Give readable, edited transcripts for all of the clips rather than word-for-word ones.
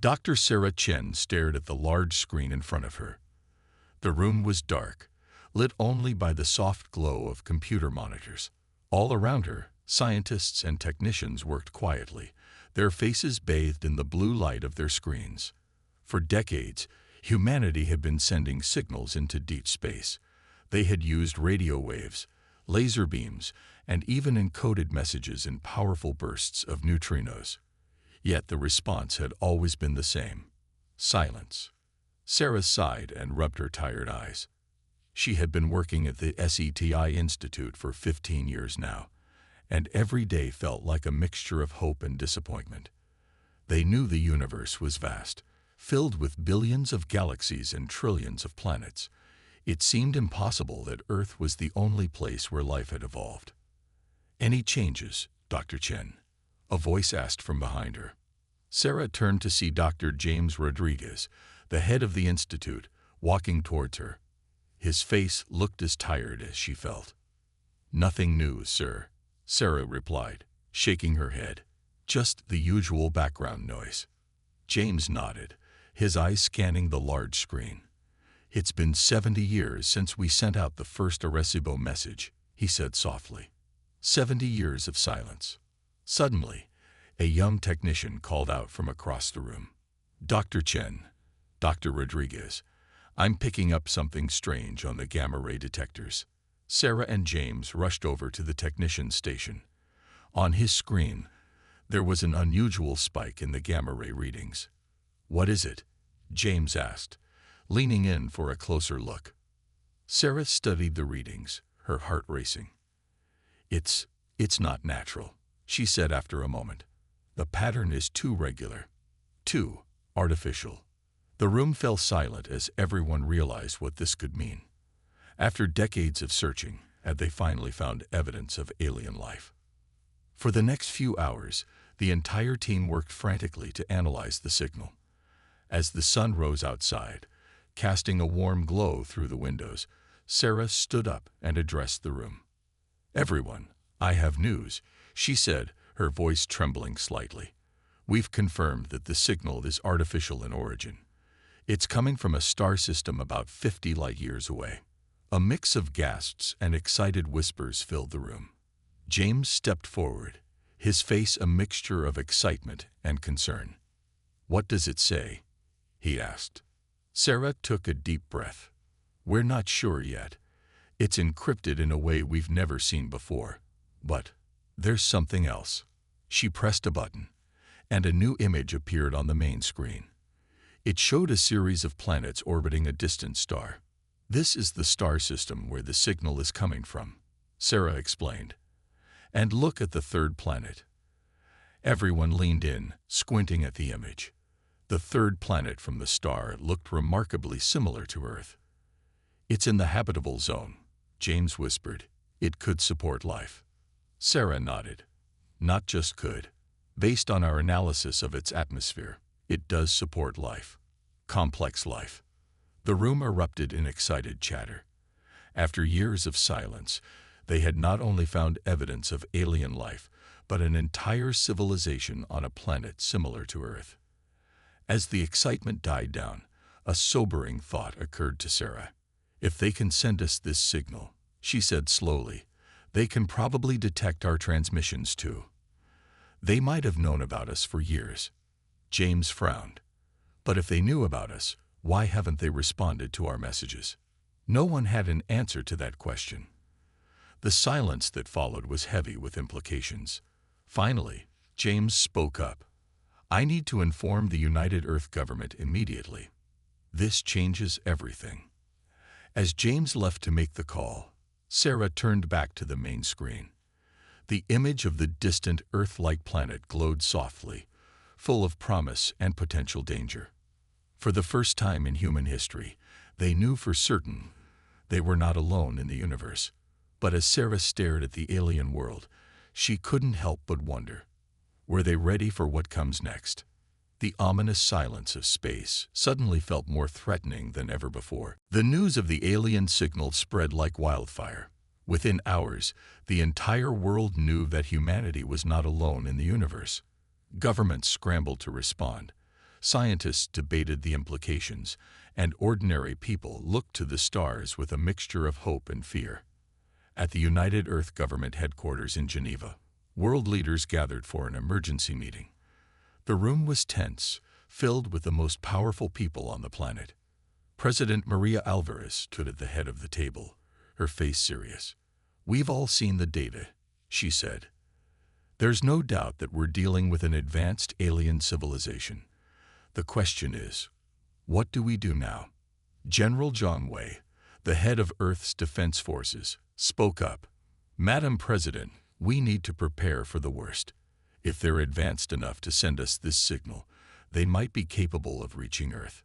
Dr. Sarah Chen stared at the large screen in front of her. The room was dark, lit only by the soft glow of computer monitors. All around her, scientists and technicians worked quietly, their faces bathed in the blue light of their screens. For decades, humanity had been sending signals into deep space. They had used radio waves, laser beams, and even encoded messages in powerful bursts of neutrinos. Yet the response had always been the same: silence. Sarah sighed and rubbed her tired eyes. She had been working at the SETI Institute for 15 years now, and every day felt like a mixture of hope and disappointment. They knew the universe was vast, filled with billions of galaxies and trillions of planets. It seemed impossible that Earth was the only place where life had evolved. "Any changes, Dr. Chen?" a voice asked from behind her. Sarah turned to see Dr. James Rodriguez, the head of the institute, walking towards her. His face looked as tired as she felt. "Nothing new, sir," Sarah replied, shaking her head. "Just the usual background noise." James nodded, his eyes scanning the large screen. "It's been 70 years since we sent out the first Arecibo message," he said softly. 70 years of silence. Suddenly, a young technician called out from across the room. "Dr. Chen, Dr. Rodriguez, I'm picking up something strange on the gamma-ray detectors." Sarah and James rushed over to the technician's station. On his screen, there was an unusual spike in the gamma-ray readings. "What is it?" James asked, leaning in for a closer look. Sarah studied the readings, her heart racing. It's not natural," she said after a moment. "The pattern is too regular, too artificial." The room fell silent as everyone realized what this could mean. After decades of searching, had they finally found evidence of alien life? For the next few hours, the entire team worked frantically to analyze the signal. As the sun rose outside, casting a warm glow through the windows, Sarah stood up and addressed the room. "Everyone, I have news," she said, her voice trembling slightly. "We've confirmed that the signal is artificial in origin. It's coming from a star system about 50 light-years away." A mix of gasps and excited whispers filled the room. James stepped forward, his face a mixture of excitement and concern. "What does it say?" he asked. Sarah took a deep breath. "We're not sure yet. It's encrypted in a way we've never seen before. But there's something else." She pressed a button, and a new image appeared on the main screen. It showed a series of planets orbiting a distant star. "This is the star system where the signal is coming from," Sarah explained. "And look at the third planet." Everyone leaned in, squinting at the image. The third planet from the star looked remarkably similar to Earth. "It's in the habitable zone," James whispered. "It could support life." Sarah nodded. "Not just could. Based on our analysis of its atmosphere, it does support life. Complex life." The room erupted in excited chatter. After years of silence, they had not only found evidence of alien life, but an entire civilization on a planet similar to Earth. As the excitement died down, a sobering thought occurred to Sarah. "If they can send us this signal," she said slowly, "they can probably detect our transmissions too. They might have known about us for years." James frowned. "But if they knew about us, why haven't they responded to our messages?" No one had an answer to that question. The silence that followed was heavy with implications. Finally, James spoke up. "I need to inform the United Earth government immediately. This changes everything." As James left to make the call, Sarah turned back to the main screen. The image of the distant Earth-like planet glowed softly, full of promise and potential danger. For the first time in human history, they knew for certain they were not alone in the universe. But as Sarah stared at the alien world, she couldn't help but wonder, were they ready for what comes next? The ominous silence of space suddenly felt more threatening than ever before. The news of the alien signal spread like wildfire. Within hours, the entire world knew that humanity was not alone in the universe. Governments scrambled to respond. Scientists debated the implications, and ordinary people looked to the stars with a mixture of hope and fear. At the United Earth Government headquarters in Geneva, world leaders gathered for an emergency meeting. The room was tense, filled with the most powerful people on the planet. President Maria Alvarez stood at the head of the table, her face serious. "We've all seen the data," she said. "There's no doubt that we're dealing with an advanced alien civilization. The question is, what do we do now?" General Zhang Wei, the head of Earth's defense forces, spoke up. "Madam President, we need to prepare for the worst. If they're advanced enough to send us this signal, they might be capable of reaching Earth."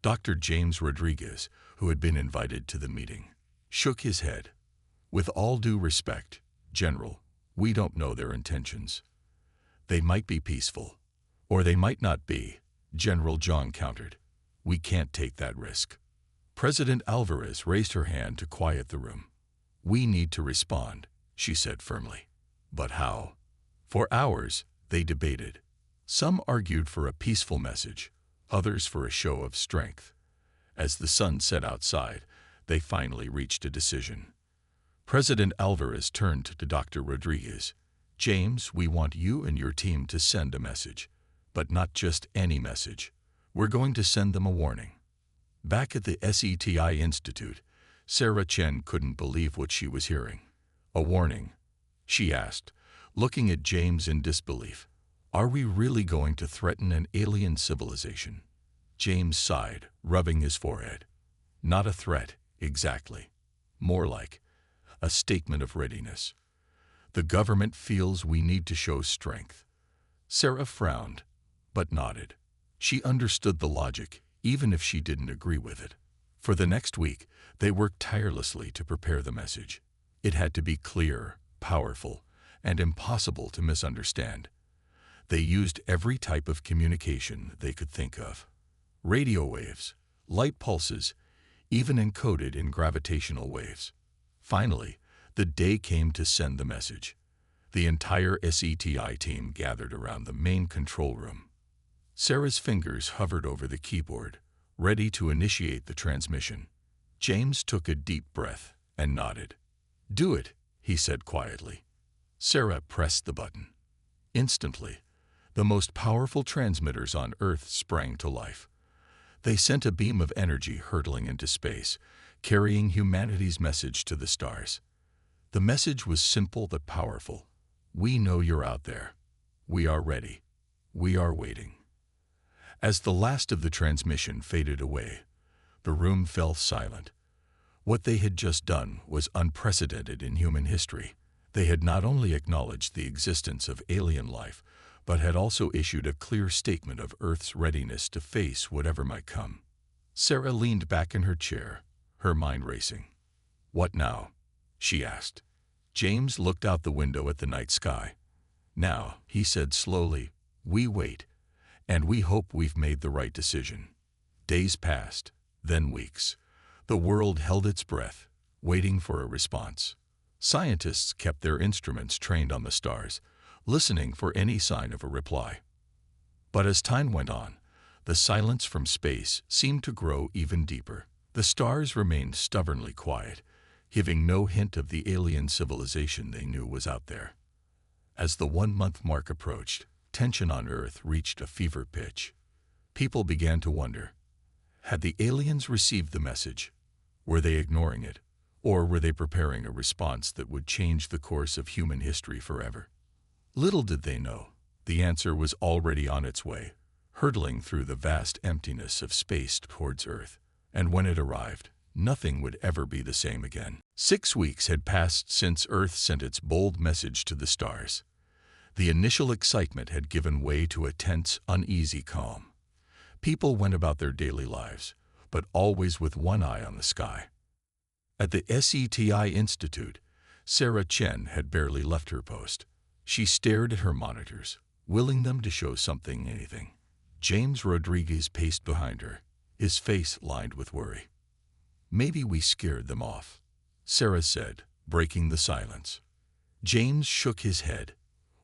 Dr. James Rodriguez, who had been invited to the meeting, shook his head. "With all due respect, General, we don't know their intentions. They might be peaceful, or they might not be," General Zhang countered. "We can't take that risk." President Alvarez raised her hand to quiet the room. "We need to respond," she said firmly. "But how?" For hours, they debated. Some argued for a peaceful message, others for a show of strength. As the sun set outside, they finally reached a decision. President Alvarez turned to Dr. Rodriguez. "James, we want you and your team to send a message, but not just any message. We're going to send them a warning." Back at the SETI Institute, Sarah Chen couldn't believe what she was hearing. "A warning?" she asked, looking at James in disbelief. "Are we really going to threaten an alien civilization?" James sighed, rubbing his forehead. "Not a threat, exactly. More like a statement of readiness. The government feels we need to show strength." Sarah frowned, but nodded. She understood the logic, even if she didn't agree with it. For the next week, they worked tirelessly to prepare the message. It had to be clear, powerful, and impossible to misunderstand. They used every type of communication they could think of. Radio waves, light pulses, even encoded in gravitational waves. Finally, the day came to send the message. The entire SETI team gathered around the main control room. Sarah's fingers hovered over the keyboard, ready to initiate the transmission. James took a deep breath and nodded. "Do it," he said quietly. Sarah pressed the button. Instantly, the most powerful transmitters on Earth sprang to life. They sent a beam of energy hurtling into space, carrying humanity's message to the stars. The message was simple but powerful. "We know you're out there. We are ready. We are waiting." As the last of the transmission faded away, the room fell silent. What they had just done was unprecedented in human history. They had not only acknowledged the existence of alien life, but had also issued a clear statement of Earth's readiness to face whatever might come. Sarah leaned back in her chair, her mind racing. "What now?" she asked. James looked out the window at the night sky. "Now," he said slowly, "we wait, and we hope we've made the right decision." Days passed, then weeks. The world held its breath, waiting for a response. Scientists kept their instruments trained on the stars, listening for any sign of a reply. But as time went on, the silence from space seemed to grow even deeper. The stars remained stubbornly quiet, giving no hint of the alien civilization they knew was out there. As the 1-month mark approached, tension on Earth reached a fever pitch. People began to wonder, had the aliens received the message? Were they ignoring it? Or were they preparing a response that would change the course of human history forever? Little did they know, the answer was already on its way, hurtling through the vast emptiness of space towards Earth. And when it arrived, nothing would ever be the same again. 6 weeks had passed since Earth sent its bold message to the stars. The initial excitement had given way to a tense, uneasy calm. People went about their daily lives, but always with one eye on the sky. At the SETI Institute, Sarah Chen had barely left her post. She stared at her monitors, willing them to show something, anything. James Rodriguez paced behind her, his face lined with worry. "Maybe we scared them off," Sarah said, breaking the silence. James shook his head.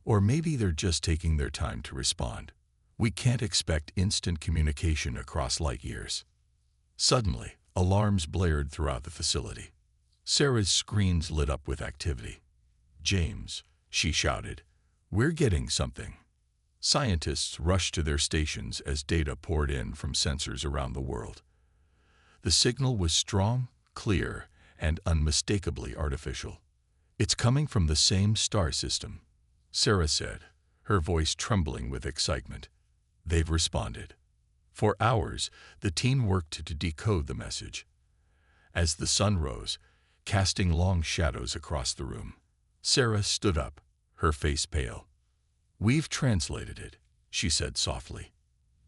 "Or maybe they're just taking their time to respond. We can't expect instant communication across light years. Suddenly, alarms blared throughout the facility. Sarah's screens lit up with activity. "James," she shouted, "we're getting something." Scientists rushed to their stations as data poured in from sensors around the world. The signal was strong, clear, and unmistakably artificial. "It's coming from the same star system," Sarah said, her voice trembling with excitement. "They've responded." For hours, the team worked to decode the message. As the sun rose, casting long shadows across the room, Sarah stood up, her face pale. "We've translated it," she said softly.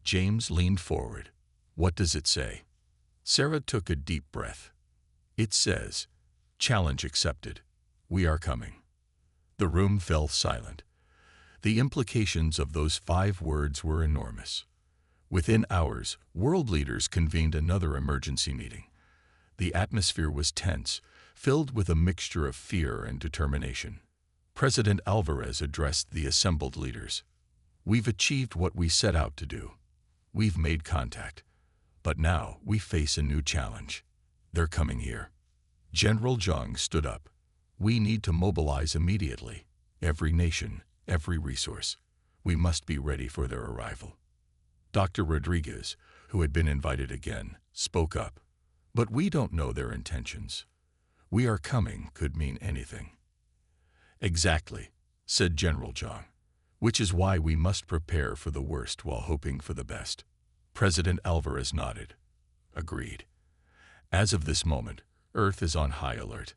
James leaned forward. "What does it say?" Sarah took a deep breath. "It says, 'Challenge accepted. We are coming.'" The room fell silent. The implications of those 5 words were enormous. Within hours, world leaders convened another emergency meeting. The atmosphere was tense, filled with a mixture of fear and determination. President Alvarez addressed the assembled leaders. "We've achieved what we set out to do. We've made contact. But now we face a new challenge. They're coming here." General Zhang stood up. "We need to mobilize immediately. Every nation, every resource. We must be ready for their arrival." Dr. Rodriguez, who had been invited again, spoke up. "But we don't know their intentions. 'We are coming' could mean anything." "Exactly," said General Zhang, "which is why we must prepare for the worst while hoping for the best." President Alvarez nodded. "Agreed. As of this moment, Earth is on high alert.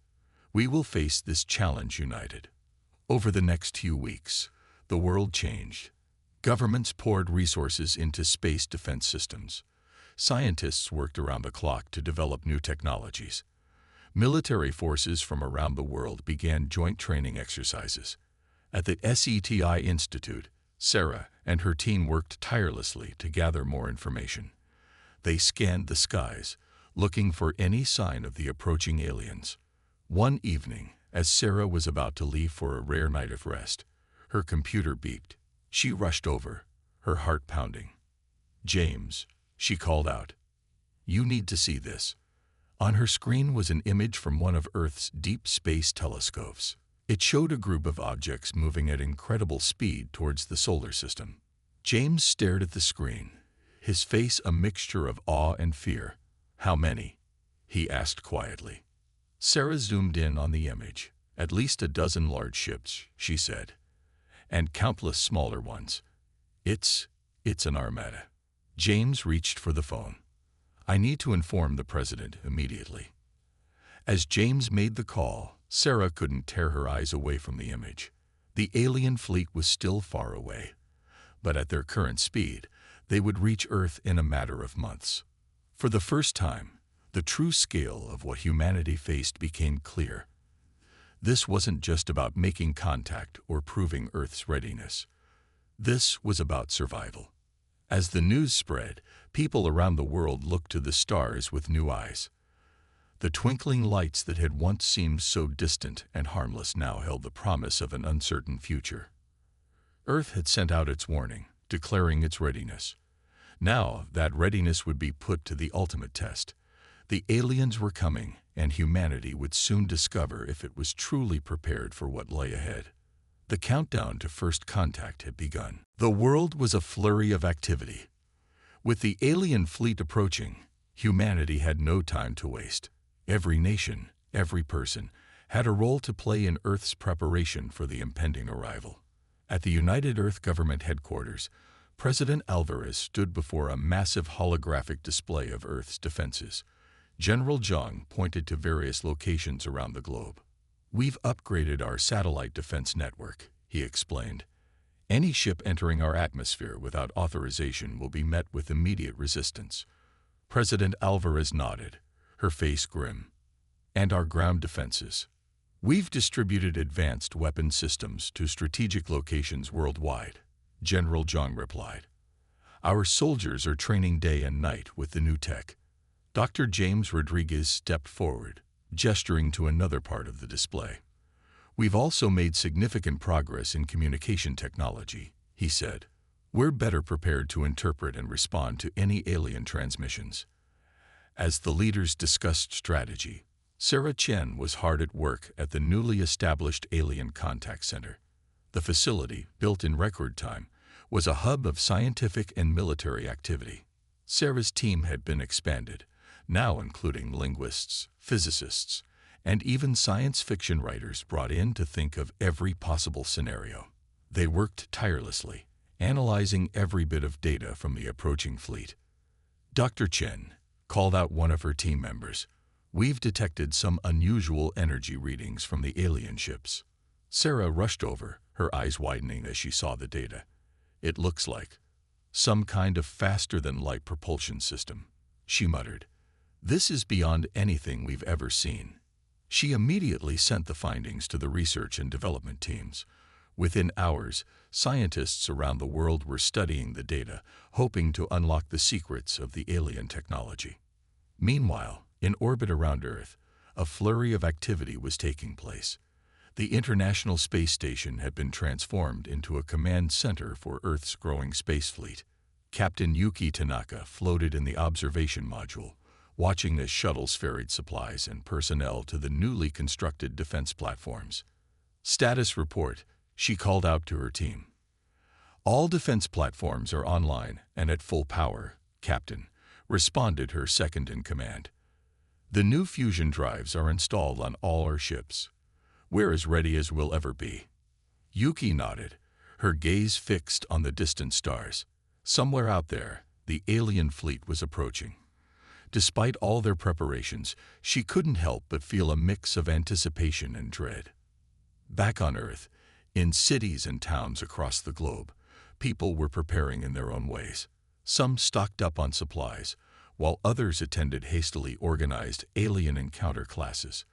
We will face this challenge united." Over the next few weeks, the world changed. Governments poured resources into space defense systems. Scientists worked around the clock to develop new technologies. Military forces from around the world began joint training exercises. At the SETI Institute, Sarah and her team worked tirelessly to gather more information. They scanned the skies, looking for any sign of the approaching aliens. One evening, as Sarah was about to leave for a rare night of rest, her computer beeped. She rushed over, her heart pounding. "James," she called out, "you need to see this." On her screen was an image from one of Earth's deep space telescopes. It showed a group of objects moving at incredible speed towards the solar system. James stared at the screen, his face a mixture of awe and fear. "How many?" he asked quietly. Sarah zoomed in on the image. "At least a dozen large ships," she said, "and countless smaller ones. It's an armada." James reached for the phone. "I need to inform the president immediately." As James made the call, Sarah couldn't tear her eyes away from the image. The alien fleet was still far away, but at their current speed, they would reach Earth in a matter of months. For the first time, the true scale of what humanity faced became clear. This wasn't just about making contact or proving Earth's readiness. This was about survival. As the news spread, people around the world looked to the stars with new eyes. The twinkling lights that had once seemed so distant and harmless now held the promise of an uncertain future. Earth had sent out its warning, declaring its readiness. Now that readiness would be put to the ultimate test. The aliens were coming, and humanity would soon discover if it was truly prepared for what lay ahead. The countdown to first contact had begun. The world was a flurry of activity. With the alien fleet approaching, humanity had no time to waste. Every nation, every person, had a role to play in Earth's preparation for the impending arrival. At the United Earth Government headquarters, President Alvarez stood before a massive holographic display of Earth's defenses. General Zhang pointed to various locations around the globe. "We've upgraded our satellite defense network," he explained. "Any ship entering our atmosphere without authorization will be met with immediate resistance." President Alvarez nodded, her face grim. "And our ground defenses. We've distributed advanced weapon systems to strategic locations worldwide," General Zhang replied. "Our soldiers are training day and night with the new tech." Dr. James Rodriguez stepped forward, gesturing to another part of the display. "We've also made significant progress in communication technology," he said. We're better prepared to interpret and respond to any alien transmissions. As the leaders discussed strategy, Sarah Chen was hard at work at the newly established Alien Contact Center. The facility, built in record time, was a hub of scientific and military activity. Sarah's team had been expanded, now including linguists, physicists, and even science fiction writers brought in to think of every possible scenario. They worked tirelessly, analyzing every bit of data from the approaching fleet. Dr. Chen called out one of her team members. "We've detected some unusual energy readings from the alien ships." Sarah rushed over, her eyes widening as she saw the data. "It looks like some kind of faster-than-light propulsion system," she muttered. "This is beyond anything we've ever seen." She immediately sent the findings to the research and development teams. Within hours, scientists around the world were studying the data, hoping to unlock the secrets of the alien technology. Meanwhile, in orbit around Earth, a flurry of activity was taking place. The International Space Station had been transformed into a command center for Earth's growing space fleet. Captain Yuki Tanaka floated in the observation module, watching as shuttles ferried supplies and personnel to the newly constructed defense platforms. "Status report," she called out to her team. "All defense platforms are online and at full power, Captain," responded her second-in-command. "The new fusion drives are installed on all our ships. We're as ready as we'll ever be." Yuki nodded, her gaze fixed on the distant stars. Somewhere out there, the alien fleet was approaching. Despite all their preparations, she couldn't help but feel a mix of anticipation and dread. Back on Earth, in cities and towns across the globe, people were preparing in their own ways. Some stocked up on supplies, while others attended hastily organized alien encounter classes.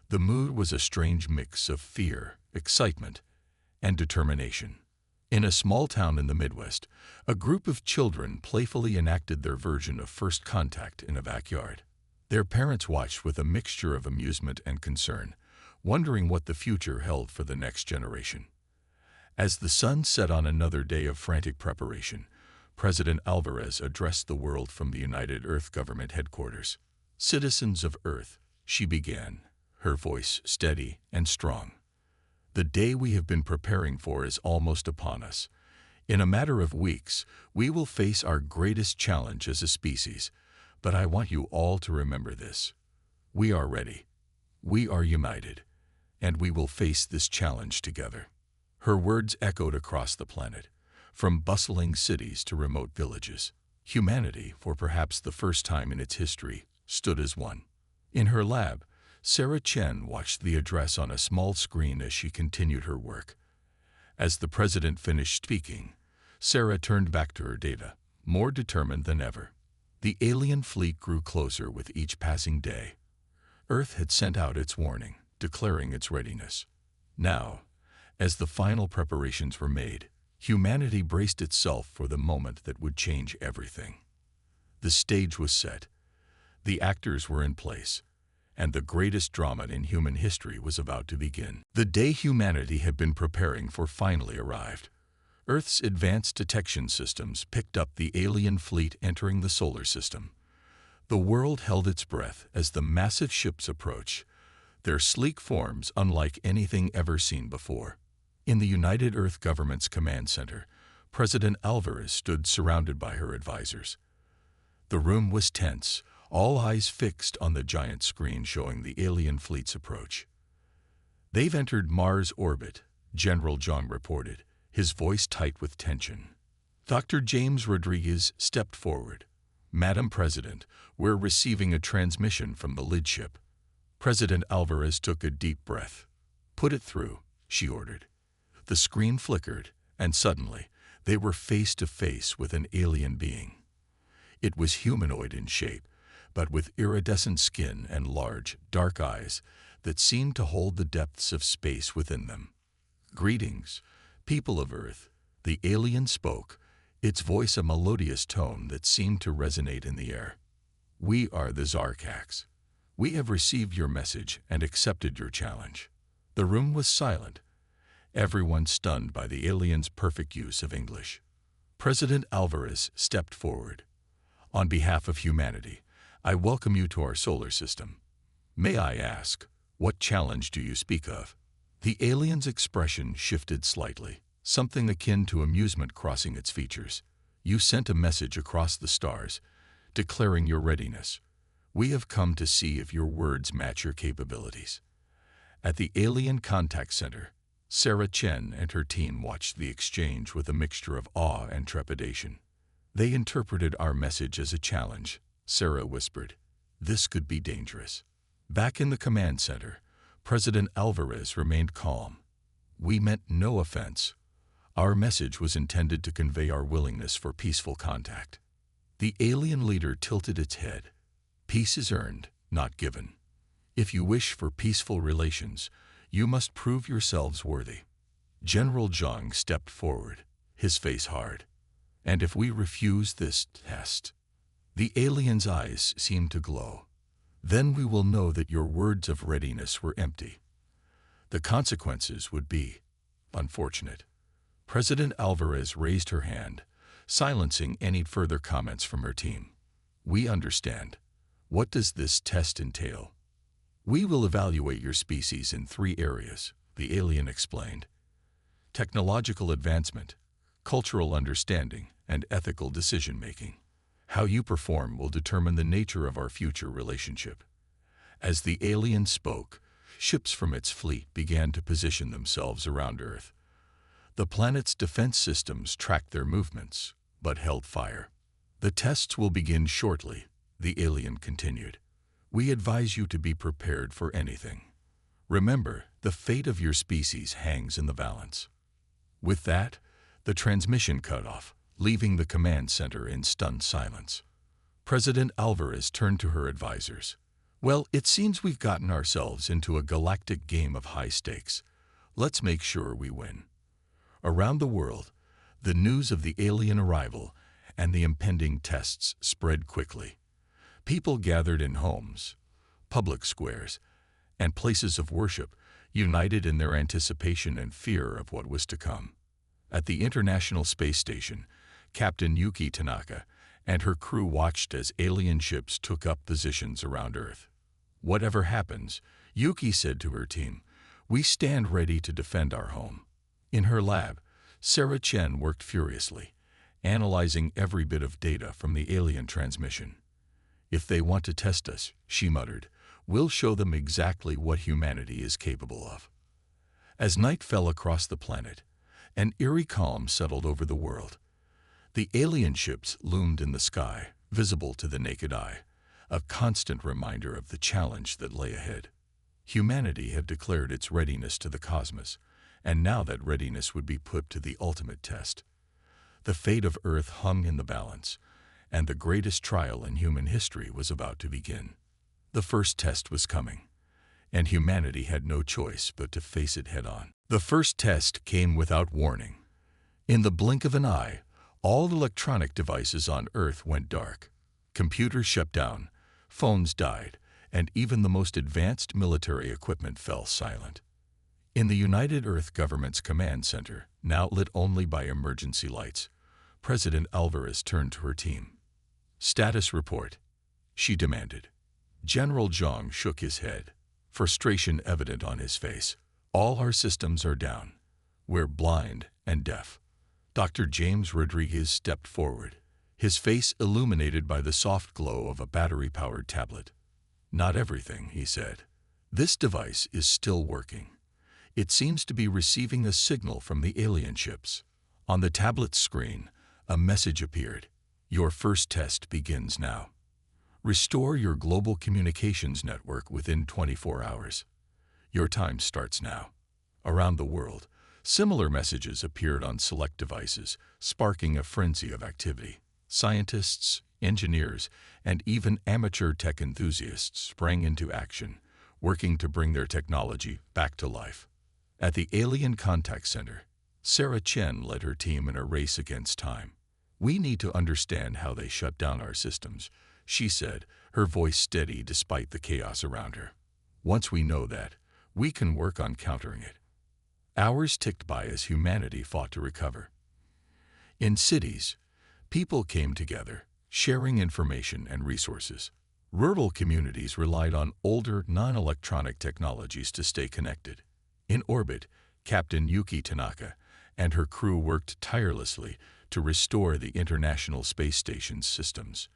The mood was a strange mix of fear, excitement, and determination. In a small town in the Midwest, a group of children playfully enacted their version of first contact in a backyard. Their parents watched with a mixture of amusement and concern, wondering what the future held for the next generation. As the sun set on another day of frantic preparation, President Alvarez addressed the world from the United Earth Government headquarters. "Citizens of Earth," she began, her voice steady and strong. "The day we have been preparing for is almost upon us. In a matter of weeks, we will face our greatest challenge as a species, but I want you all to remember this. We are ready. We are united, and we will face this challenge together." Her words echoed across the planet, from bustling cities to remote villages. Humanity, for perhaps the first time in its history, stood as one. In her lab, Sarah Chen watched the address on a small screen as she continued her work. As the president finished speaking, Sarah turned back to her data, more determined than ever. The alien fleet grew closer with each passing day. Earth had sent out its warning, declaring its readiness. Now, as the final preparations were made, humanity braced itself for the moment that would change everything. The stage was set, the actors were in place, and the greatest drama in human history was about to begin. The day humanity had been preparing for finally arrived. Earth's advanced detection systems picked up the alien fleet entering the solar system. The world held its breath as the massive ships approached, their sleek forms unlike anything ever seen before. In the United Earth Government's command center, President Alvarez stood surrounded by her advisors. The room was tense, all eyes fixed on the giant screen showing the alien fleet's approach. "They've entered Mars orbit," General John reported, his voice tight with tension. Dr. James Rodriguez stepped forward. "Madam President, we're receiving a transmission from the lid ship." President Alvarez took a deep breath. "Put it through," she ordered. The screen flickered, and suddenly, they were face to face with an alien being. It was humanoid in shape, but with iridescent skin and large, dark eyes that seemed to hold the depths of space within them. "Greetings, people of Earth," the alien spoke, its voice a melodious tone that seemed to resonate in the air. "We are the Zarkax. We have received your message and accepted your challenge." The room was silent, everyone stunned by the alien's perfect use of English. President Alvarez stepped forward. On behalf of humanity, I welcome you to our solar system. May I ask, what challenge do you speak of? The alien's expression shifted slightly, something akin to amusement crossing its features. You sent a message across the stars, declaring your readiness. We have come to see if your words match your capabilities. At the Alien Contact Center, Sarah Chen and her team watched the exchange with a mixture of awe and trepidation. They interpreted our message as a challenge, Sarah whispered. This could be dangerous. Back in the command center, President Alvarez remained calm. We meant no offense. Our message was intended to convey our willingness for peaceful contact. The alien leader tilted its head. Peace is earned, not given. If you wish for peaceful relations, you must prove yourselves worthy. General Zhang stepped forward, his face hard. And if we refuse this test? The alien's eyes seemed to glow. Then we will know that your words of readiness were empty. The consequences would be unfortunate. President Alvarez raised her hand, silencing any further comments from her team. We understand. What does this test entail? We will evaluate your species in 3 areas, the alien explained. Technological advancement, cultural understanding, and ethical decision-making. How you perform will determine the nature of our future relationship. As the alien spoke, ships from its fleet began to position themselves around Earth. The planet's defense systems tracked their movements, but held fire. The tests will begin shortly, the alien continued. We advise you to be prepared for anything. Remember, the fate of your species hangs in the balance. With that, the transmission cut off, leaving the command center in stunned silence. President Alvarez turned to her advisors. Well, it seems we've gotten ourselves into a galactic game of high stakes. Let's make sure we win. Around the world, the news of the alien arrival and the impending tests spread quickly. People gathered in homes, public squares, and places of worship, united in their anticipation and fear of what was to come. At the International Space Station, Captain Yuki Tanaka and her crew watched as alien ships took up positions around Earth. Whatever happens, Yuki said to her team, we stand ready to defend our home. In her lab, Sarah Chen worked furiously, analyzing every bit of data from the alien transmission. If they want to test us, she muttered, we'll show them exactly what humanity is capable of. As night fell across the planet, an eerie calm settled over the world. The alien ships loomed in the sky, visible to the naked eye, a constant reminder of the challenge that lay ahead. Humanity had declared its readiness to the cosmos, and now that readiness would be put to the ultimate test. The fate of Earth hung in the balance, and the greatest trial in human history was about to begin. The first test was coming, and humanity had no choice but to face it head-on. The first test came without warning. In the blink of an eye, all electronic devices on Earth went dark. Computers shut down, phones died, and even the most advanced military equipment fell silent. In the United Earth Government's command center, now lit only by emergency lights, President Alvarez turned to her team. Status report, she demanded. General Zhang shook his head, frustration evident on his face. All our systems are down. We're blind and deaf. Dr. James Rodriguez stepped forward, his face illuminated by the soft glow of a battery-powered tablet. Not everything, he said. This device is still working. It seems to be receiving a signal from the alien ships. On the tablet's screen, a message appeared. Your first test begins now. Restore your global communications network within 24 hours. Your time starts now. Around the world, similar messages appeared on select devices, sparking a frenzy of activity. Scientists, engineers, and even amateur tech enthusiasts sprang into action, working to bring their technology back to life. At the Alien Contact Center, Sarah Chen led her team in a race against time. We need to understand how they shut down our systems, she said, her voice steady despite the chaos around her. Once we know that, we can work on countering it. Hours ticked by as humanity fought to recover. In cities, people came together, sharing information and resources. Rural communities relied on older, non-electronic technologies to stay connected. In orbit, Captain Yuki Tanaka and her crew worked tirelessly to restore the International Space Station's systems.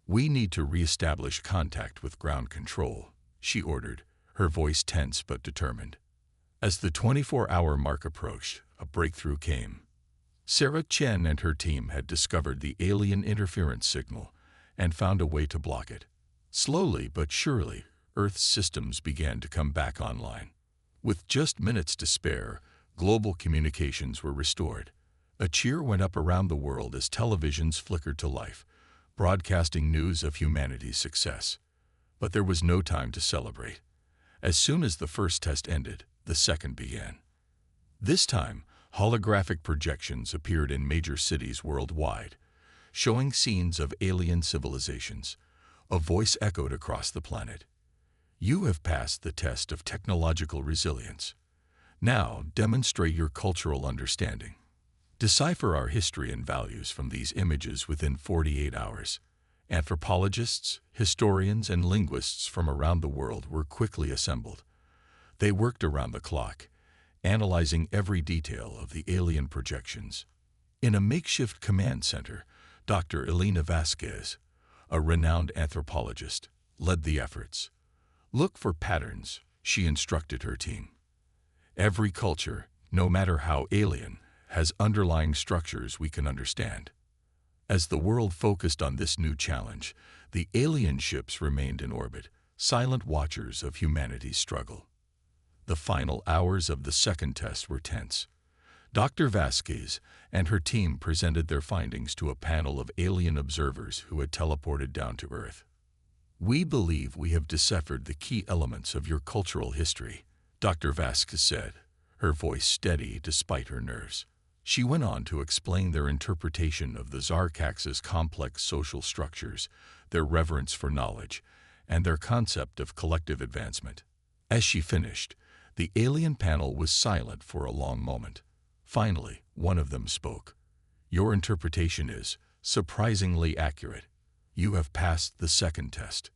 "We need to re-establish contact with ground control," she ordered, her voice tense but determined. As the 24-hour mark approached, a breakthrough came. Sarah Chen and her team had discovered the alien interference signal and found a way to block it. Slowly but surely, Earth's systems began to come back online. With just minutes to spare, global communications were restored. A cheer went up around the world as televisions flickered to life, broadcasting news of humanity's success. But there was no time to celebrate. As soon as the first test ended, the second began. This time, holographic projections appeared in major cities worldwide, showing scenes of alien civilizations. A voice echoed across the planet. "You have passed the test of technological resilience. Now demonstrate your cultural understanding. Decipher our history and values from these images within 48 hours." Anthropologists, historians, and linguists from around the world were quickly assembled. They worked around the clock, analyzing every detail of the alien projections. In a makeshift command center, Dr. Elena Vasquez, a renowned anthropologist, led the efforts. "Look for patterns," she instructed her team. "Every culture, no matter how alien, has underlying structures we can understand." As the world focused on this new challenge, the alien ships remained in orbit, silent watchers of humanity's struggle. The final hours of the second test were tense. Dr. Vasquez and her team presented their findings to a panel of alien observers who had teleported down to Earth. "We believe we have deciphered the key elements of your cultural history," Dr. Vasquez said, her voice steady despite her nerves. She went on to explain their interpretation of the Zarkax's complex social structures, their reverence for knowledge, and their concept of collective advancement. As she finished, the alien panel was silent for a long moment. Finally, one of them spoke. "Your interpretation is surprisingly accurate. You have passed the second test."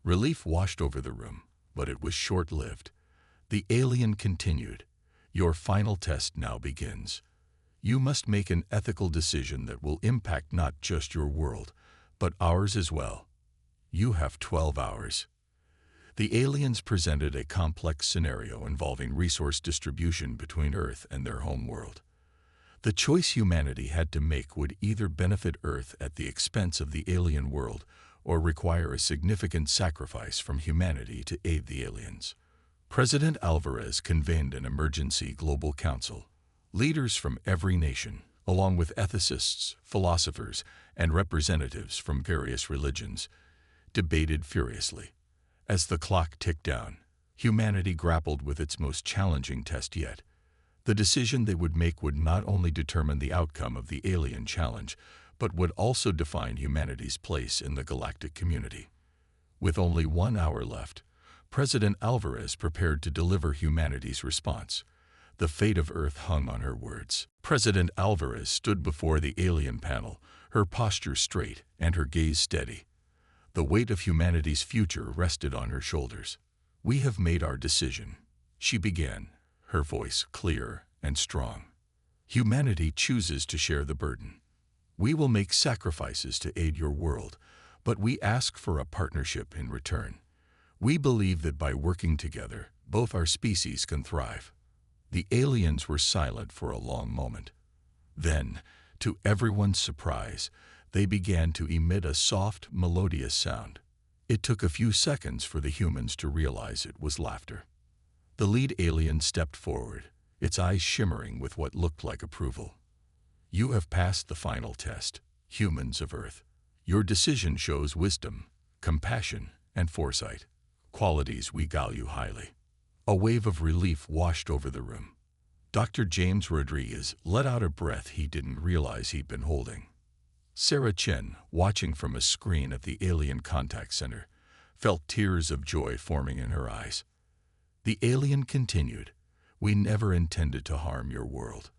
Relief washed over the room, but it was short-lived. The alien continued. "Your final test now begins. You must make an ethical decision that will impact not just your world, but ours as well. You have 12 hours. The aliens presented a complex scenario involving resource distribution between Earth and their home world. The choice humanity had to make would either benefit Earth at the expense of the alien world or require a significant sacrifice from humanity to aid the aliens. President Alvarez convened an emergency global council. Leaders from every nation, along with ethicists, philosophers, and representatives from various religions, debated furiously. As the clock ticked down, humanity grappled with its most challenging test yet. The decision they would make would not only determine the outcome of the alien challenge, but would also define humanity's place in the galactic community. With only 1 hour left, President Alvarez prepared to deliver humanity's response. The fate of Earth hung on her words. President Alvarez stood before the alien panel, her posture straight and her gaze steady. The weight of humanity's future rested on her shoulders. "We have made our decision," she began, her voice clear and strong. "Humanity chooses to share the burden. We will make sacrifices to aid your world, but we ask for a partnership in return. We believe that by working together, both our species can thrive." The aliens were silent for a long moment. Then, to everyone's surprise, they began to emit a soft, melodious sound. It took a few seconds for the humans to realize it was laughter. The lead alien stepped forward, its eyes shimmering with what looked like approval. "You have passed the final test, humans of Earth. Your decision shows wisdom, compassion, and foresight, qualities we value highly." A wave of relief washed over the room. Dr. James Rodriguez let out a breath he didn't realize he'd been holding. Sarah Chen, watching from a screen at the Alien Contact Center, felt tears of joy forming in her eyes. The alien continued, "We never intended to harm your world.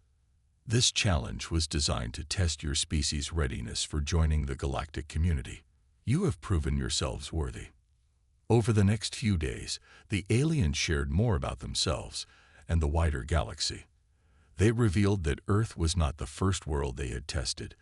This challenge was designed to test your species' readiness for joining the galactic community. You have proven yourselves worthy. Over the next few days, the aliens shared more about themselves and the wider galaxy. They revealed that Earth was not the first world they had tested,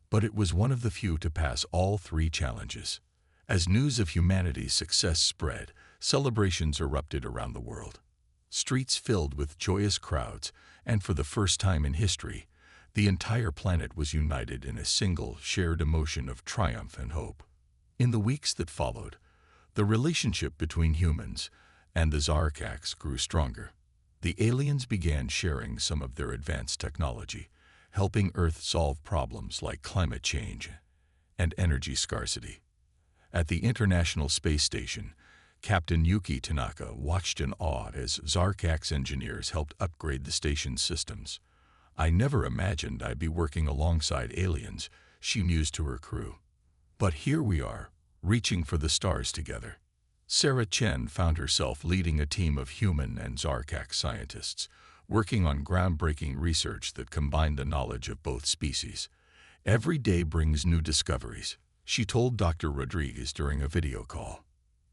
but it was one of the few to pass all three challenges. As news of humanity's success spread, celebrations erupted around the world. Streets filled with joyous crowds, and for the first time in history, the entire planet was united in a single, shared emotion of triumph and hope. In the weeks that followed, the relationship between humans and the Zarkax grew stronger. The aliens began sharing some of their advanced technology, helping Earth solve problems like climate change and energy scarcity. At the International Space Station, Captain Yuki Tanaka watched in awe as Zarkax engineers helped upgrade the station's systems. "I never imagined I'd be working alongside aliens," she mused to her crew. "But here we are, reaching for the stars together." Sarah Chen found herself leading a team of human and Zarkax scientists, working on groundbreaking research that combined the knowledge of both species. "Every day brings new discoveries," she told Dr. Rodriguez during a video call.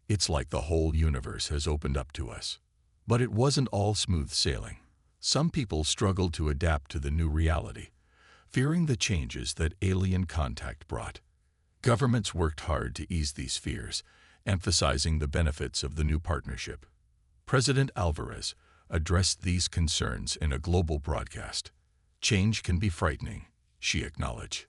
"It's like the whole universe has opened up to us." But it wasn't all smooth sailing. Some people struggled to adapt to the new reality, fearing the changes that alien contact brought. Governments worked hard to ease these fears, emphasizing the benefits of the new partnership. President Alvarez addressed these concerns in a global broadcast. "Change can be frightening," she acknowledged.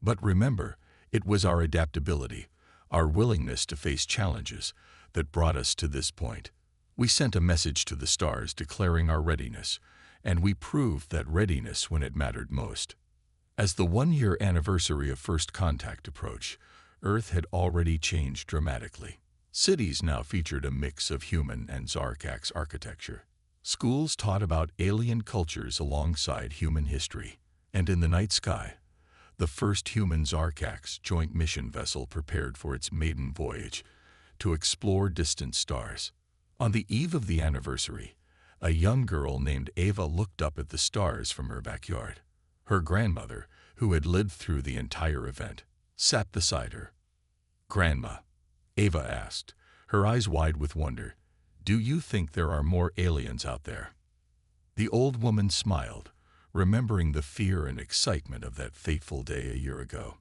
"But remember, it was our adaptability, our willingness to face challenges, that brought us to this point. We sent a message to the stars declaring our readiness, and we proved that readiness when it mattered most." As the one-year anniversary of first contact approached, Earth had already changed dramatically. Cities now featured a mix of human and Zarkax architecture. Schools taught about alien cultures alongside human history, and in the night sky, the first human Zarkax joint mission vessel prepared for its maiden voyage to explore distant stars. On the eve of the anniversary, a young girl named Ava looked up at the stars from her backyard. Her grandmother, who had lived through the entire event, sat beside her. "Grandma," Ava asked, her eyes wide with wonder, "do you think there are more aliens out there?" The old woman smiled, remembering the fear and excitement of that fateful day a year ago.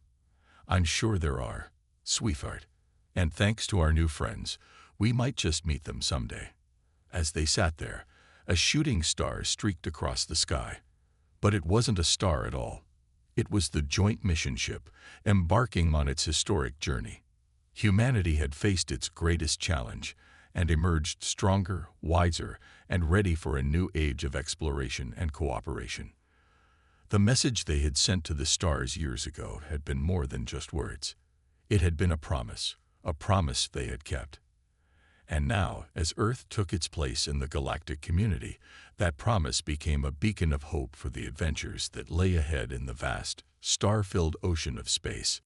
"I'm sure there are, sweetheart, and thanks to our new friends, we might just meet them someday." As they sat there, a shooting star streaked across the sky. But it wasn't a star at all. It was the joint mission ship, embarking on its historic journey. Humanity had faced its greatest challenge and emerged stronger, wiser, and ready for a new age of exploration and cooperation. The message they had sent to the stars years ago had been more than just words. It had been a promise they had kept. And now, as Earth took its place in the galactic community, that promise became a beacon of hope for the adventures that lay ahead in the vast, star-filled ocean of space.